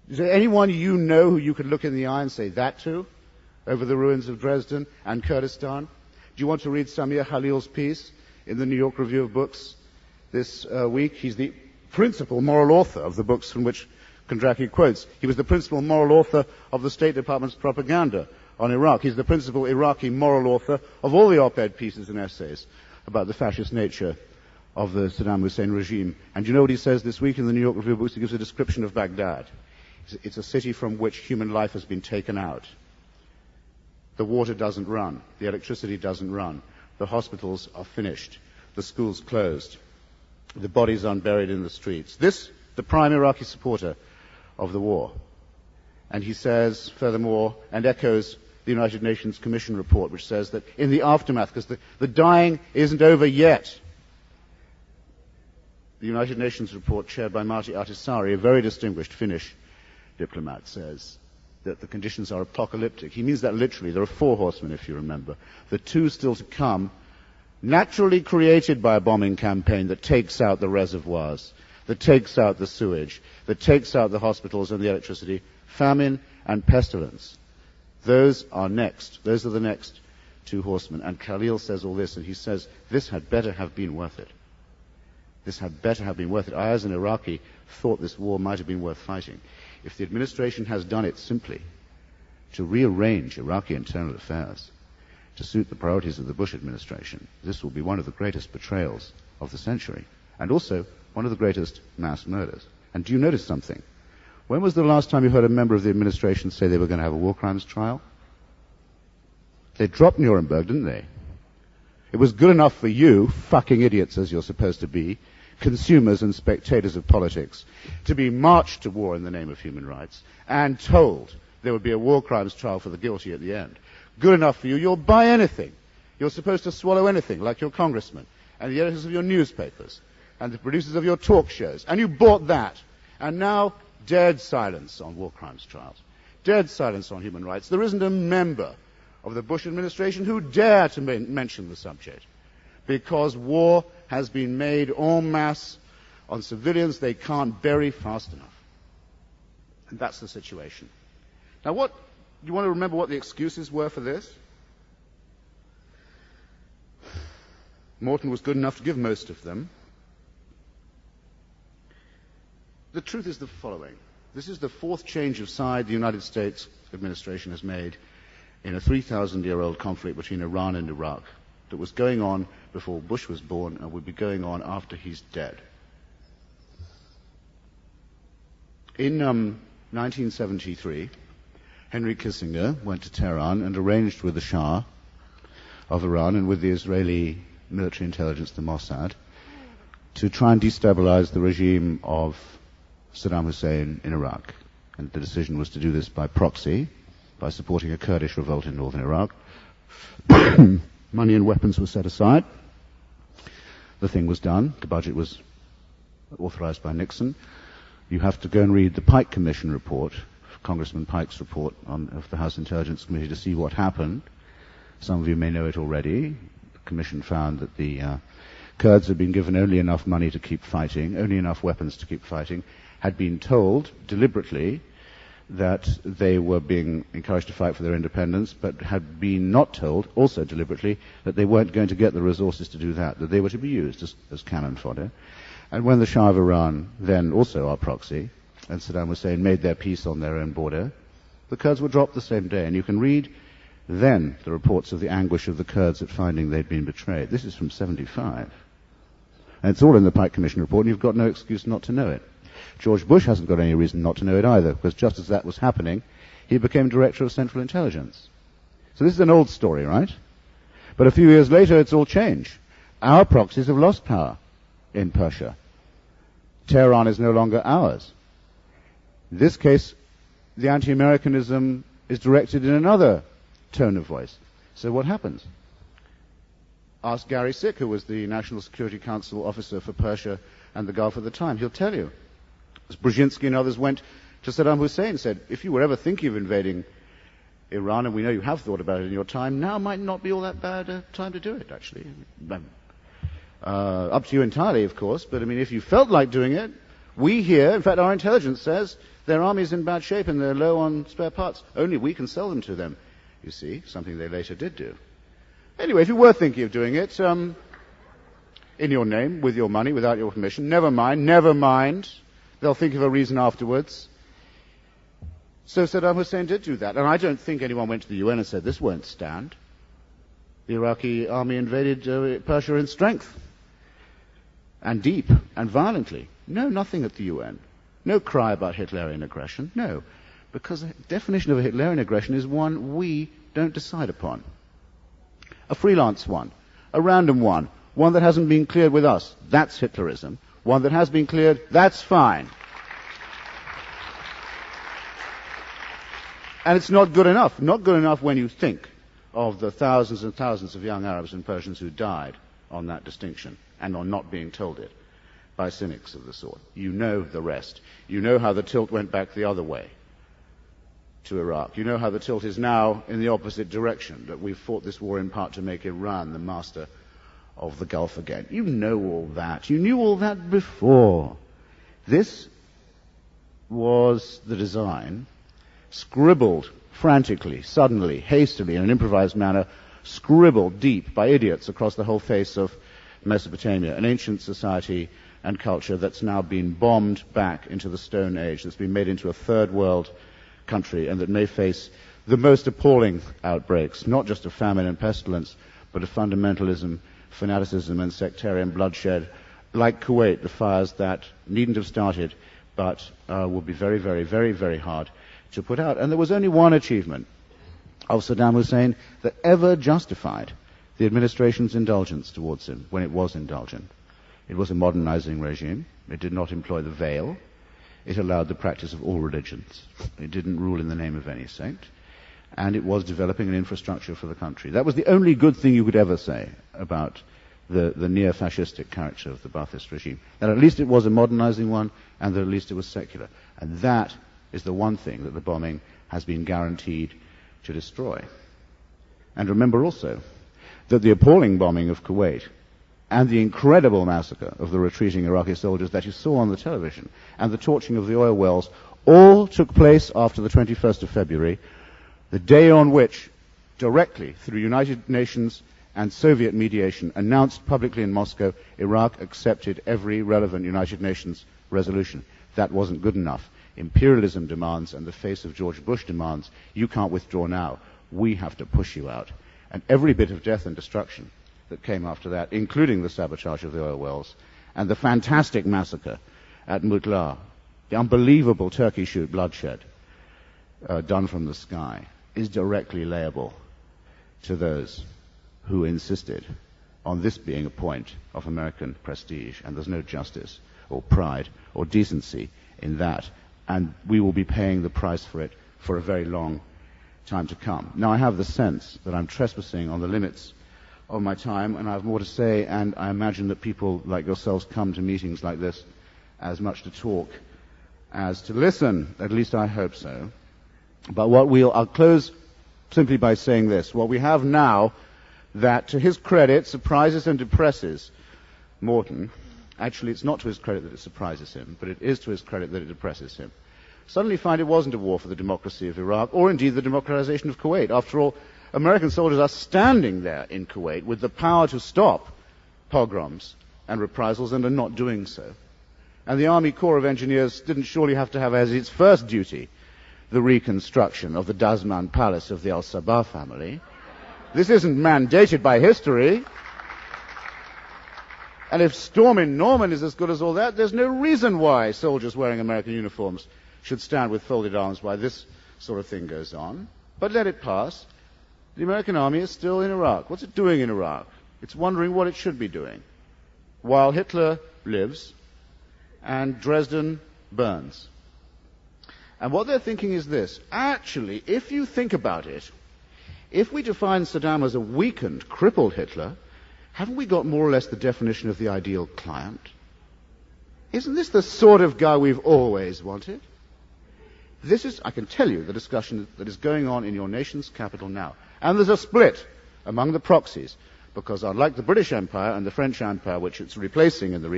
Is there anyone you know who you could look in the eye and say that to over the ruins of Dresden and Kurdistan? Do you want to read Samir Khalil's piece in the New York Review of Books this week? He's the principal moral author of the books from which Kondracke quotes. He was the principal moral author of the State Department's propaganda on Iraq. He's the principal Iraqi moral author of all the op-ed pieces and essays about the fascist nature of the Saddam Hussein regime. And you know what he says this week in the New York Review of Books? He gives a description of Baghdad. It's a city from which human life has been taken out. The water doesn't run. The electricity doesn't run. The hospitals are finished. The schools closed. The bodies unburied in the streets. This, the prime Iraqi supporter of the war. And he says, furthermore, and echoes the United Nations Commission report, which says that in the aftermath, because the dying isn't over yet, the United Nations report chaired by Martti Ahtisaari, a very distinguished Finnish diplomat, says that the conditions are apocalyptic. He means that literally. There are 4 horsemen, if you remember. The 2 still to come, naturally created by a bombing campaign that takes out the reservoirs, that takes out the sewage, that takes out the hospitals and the electricity, famine and pestilence. Those are next. Those are the next 2 horsemen. And Khalil says all this, and he says, this had better have been worth it. This had better have been worth it. I, as an Iraqi, thought this war might have been worth fighting. If the administration has done it simply to rearrange Iraqi internal affairs to suit the priorities of the Bush administration, this will be one of the greatest betrayals of the century, and also one of the greatest mass murders. And do you notice something? When was the last time you heard a member of the administration say they were going to have a war crimes trial? They dropped Nuremberg, didn't they? It was good enough for you, fucking idiots as you're supposed to be, consumers and spectators of politics, to be marched to war in the name of human rights and told there would be a war crimes trial for the guilty at the end. Good enough for you. You'll buy anything. You're supposed to swallow anything, like your congressman and the editors of your newspapers and the producers of your talk shows. And you bought that. And now, dead silence on war crimes trials. Dead silence on human rights. There isn't a member of the Bush administration who dare to mention the subject, because war has been made en masse on civilians they can't bury fast enough. And that's the situation. Now, you want to remember what the excuses were for this? Morton was good enough to give most of them. The truth is the following. This is the 4th change of side the United States administration has made in a 3,000-year-old conflict between Iran and Iraq that was going on before Bush was born and would be going on after he's dead. In 1973, Henry Kissinger went to Tehran and arranged with the Shah of Iran and with the Israeli military intelligence, the Mossad, to try and destabilize the regime of Saddam Hussein in Iraq. And the decision was to do this by proxy, by supporting a Kurdish revolt in northern Iraq. Money and weapons were set aside. The thing was done. The budget was authorized by Nixon. You have to go and read the Pike Commission report, Congressman Pike's report of the House Intelligence Committee, to see what happened. Some of you may know it already. The Commission found that the Kurds had been given only enough money to keep fighting, only enough weapons to keep fighting, had been told deliberately that they were being encouraged to fight for their independence, but had been not told, also deliberately, that they weren't going to get the resources to do that they were to be used as cannon fodder. And when the Shah of Iran, then also our proxy, and Saddam Hussein made their peace on their own border, the Kurds were dropped the same day. And you can read then the reports of the anguish of the Kurds at finding they'd been betrayed. This is from 75. And it's all in the Pike Commission report, and you've got no excuse not to know it. George Bush hasn't got any reason not to know it either, because just as that was happening, he became Director of Central Intelligence. So this is an old story, right? But a few years later, it's all changed. Our proxies have lost power in Persia. Tehran is no longer ours. In this case, the anti-Americanism is directed in another tone of voice. So what happens? Ask Gary Sick, who was the National Security Council officer for Persia and the Gulf at the time. He'll tell you. Brzezinski and others went to Saddam Hussein and said, if you were ever thinking of invading Iran, and we know you have thought about it in your time, now might not be all that bad a time to do it, actually. Up to you entirely, of course, but I mean, if you felt like doing it, we here, in fact, our intelligence says Their army's in bad shape and they're low on spare parts. Only we can sell them to them, you see, something they later did do. Anyway, if you were thinking of doing it, in your name, with your money, without your permission, never mind. They'll think of a reason afterwards. So Saddam Hussein did do that. And I don't think anyone went to the UN and said, this won't stand. The Iraqi army invaded Persia in strength and deep and violently. No, nothing at the UN. No cry about Hitlerian aggression. No, because the definition of a Hitlerian aggression is one we don't decide upon. A freelance one, a random one that hasn't been cleared with us. That's Hitlerism. One that has been cleared, that's fine. And it's not good enough. Not good enough when you think of the thousands and thousands of young Arabs and Persians who died on that distinction and on not being told it by cynics of the sort. You know the rest. You know how the tilt went back the other way to Iraq. You know how the tilt is now in the opposite direction, that we've fought this war in part to make Iran the master of the Gulf again. You know all that. You knew all that before. This was the design, scribbled frantically, suddenly, hastily, in an improvised manner, scribbled deep by idiots across the whole face of Mesopotamia, an ancient society and culture that's now been bombed back into the Stone Age, that's been made into a third world country, and that may face the most appalling outbreaks, not just of famine and pestilence, but of fundamentalism, fanaticism, and sectarian bloodshed, like Kuwait, the fires that needn't have started, but will be very, very, very, very hard to put out. And there was only one achievement of Saddam Hussein that ever justified the administration's indulgence towards him, when it was indulgent. It was a modernizing regime. It did not employ the veil. It allowed the practice of all religions. It didn't rule in the name of any saint. And it was developing an infrastructure for the country. That was the only good thing you could ever say about the near-fascistic character of the Baathist regime. That at least it was a modernizing one, and that at least it was secular. And that is the one thing that the bombing has been guaranteed to destroy. And remember also that the appalling bombing of Kuwait and the incredible massacre of the retreating Iraqi soldiers that you saw on the television and the torching of the oil wells all took place after the 21st of February, the day on which, directly through United Nations and Soviet mediation, announced publicly in Moscow, Iraq accepted every relevant United Nations resolution. That wasn't good enough. Imperialism demands, and the face of George Bush demands, you can't withdraw now. We have to push you out. And every bit of death and destruction that came after that, including the sabotage of the oil wells, and the fantastic massacre at Mutla, the unbelievable Turkey shoot bloodshed done from the sky, is directly layable to those who insisted on this being a point of American prestige, and there's no justice or pride or decency in that, and we will be paying the price for it for a very long time to come. Now, I have the sense that I'm trespassing on the limits of my time, and I have more to say, and I imagine that people like yourselves come to meetings like this as much to talk as to listen. At least I hope so. But I'll close simply by saying this. What we have now, that to his credit surprises and depresses Morton. Actually, it's not to his credit that it surprises him, but it is to his credit that it depresses him. Suddenly find it wasn't a war for the democracy of Iraq, or indeed the democratization of Kuwait. After all, American soldiers are standing there in Kuwait with the power to stop pogroms and reprisals, and are not doing so. And the Army Corps of Engineers didn't surely have to have as its first duty the reconstruction of the Dazman Palace of the Al-Sabah family. This isn't mandated by history. And if storming Norman is as good as all that, there's no reason why soldiers wearing American uniforms should stand with folded arms while this sort of thing goes on. But let it pass. The American army is still in Iraq. What's it doing in Iraq? It's wondering what it should be doing, while Hitler lives and Dresden burns. And what they're thinking is this. Actually, if you think about it, if we define Saddam as a weakened, crippled Hitler, haven't we got more or less the definition of the ideal client? Isn't this the sort of guy we've always wanted? This is, I can tell you, the discussion that is going on in your nation's capital now. And there's a split among the proxies, because unlike the British Empire and the French Empire, which it's replacing in the region,